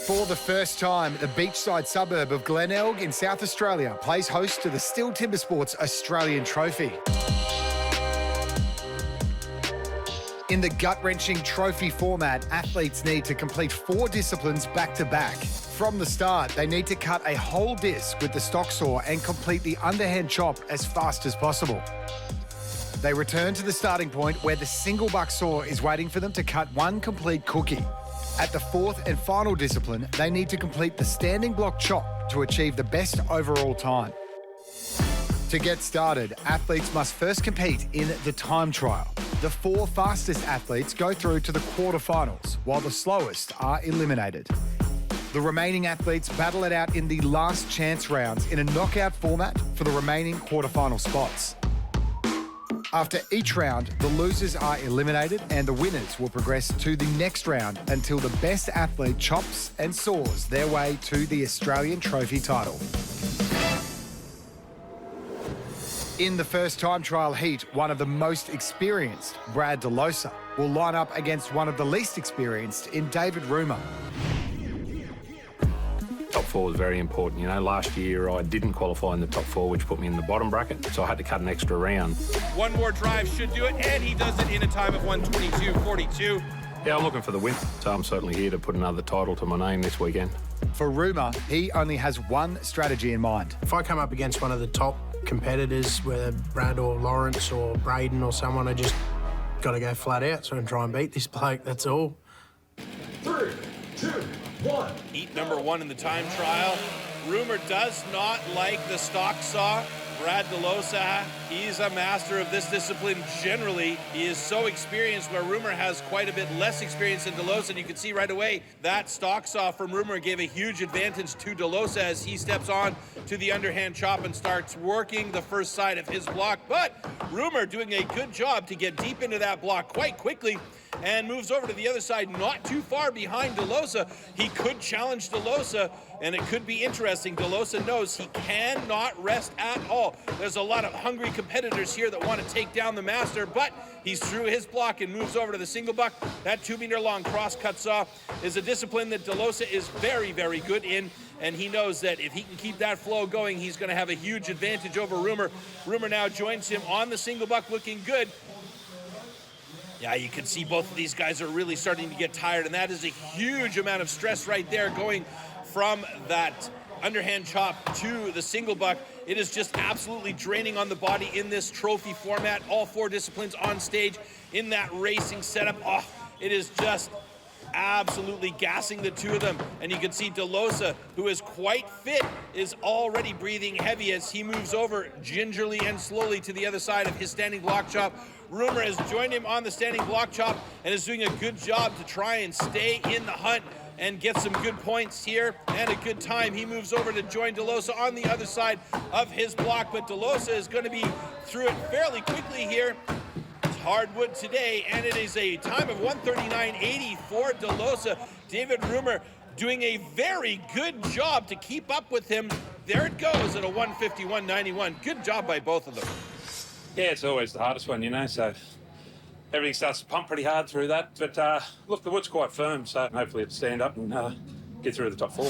For the first time, the beachside suburb of Glenelg in South Australia plays host to the STIHL Timbersports Australian Trophy. In the gut-wrenching trophy format, athletes need to complete 4 disciplines back-to-back. From the start, they need to cut a whole disc with the stock saw and complete the underhand chop as fast as possible. They return to the starting point where the single buck saw is waiting for them to cut one complete cookie. At the 4th and final discipline, they need to complete the standing block chop to achieve the best overall time. To get started, athletes must first compete in the time trial. The 4 fastest athletes go through to the quarterfinals, while the slowest are eliminated. The remaining athletes battle it out in the last chance rounds in a knockout format for the remaining quarterfinal spots. After each round, the losers are eliminated and the winners will progress to the next round until the best athlete chops and saws their way to the Australian Trophy title. In the first time trial heat, one of the most experienced, Brad De Losa, will line up against one of the least experienced in D.Reumer. Top 4 was very important. You know, last year I didn't qualify in the top 4, which put me in the bottom bracket, so I had to cut an extra round. One more drive should do it, and he does it in a time of 1:22.42. Yeah, I'm looking for the win, so I'm certainly here to put another title to my name this weekend. For Reumer, he only has one strategy in mind. If I come up against one of the top competitors, whether Brad or Lawrence or Braden or someone, I just got to go flat out so and try and beat this bloke, that's all. 3, 2, 1. Heat number 1 in the time trial. Reumer does not like the stock saw. Brad De Losa, he's a master of this discipline generally. He is so experienced, where Reumer has quite a bit less experience than De Losa, and you can see right away that stock saw from Reumer gave a huge advantage to De Losa as he steps on to the underhand chop and starts working the first side of his block. But Reumer doing a good job to get deep into that block quite quickly and moves over to the other side, not too far behind De Losa. He could challenge De Losa, and it could be interesting. De Losa knows he cannot rest at all. There's a lot of hungry competitors here that want to take down the master, but he's through his block and moves over to the single buck. That 2-meter long cross-cut saw is a discipline that De Losa is very, very good in, and he knows that if he can keep that flow going, he's going to have a huge advantage over Reumer. Reumer now joins him on the single buck, looking good. Yeah, you can see both of these guys are really starting to get tired, and that is a huge amount of stress right there going from that underhand chop to the single buck. It is just absolutely draining on the body in this trophy format. All 4 disciplines on stage in that racing setup. Oh, it is just absolutely gassing the 2 of them. And you can see De Losa, who is quite fit, is already breathing heavy as he moves over gingerly and slowly to the other side of his standing block chop. Reumer has joined him on the standing block chop and is doing a good job to try and stay in the hunt and get some good points here and a good time. He moves over to join De Losa on the other side of his block, but De Losa is going to be through it fairly quickly here. It's hardwood today, and it is a time of 1:39.80 for De Losa. D.Reumer doing a very good job to keep up with him. There it goes at a 1:51.91. Good job by both of them. Yeah, it's always the hardest one, you know, so everything starts to pump pretty hard through that. But look, the wood's quite firm, so hopefully it'll stand up and get through the top 4.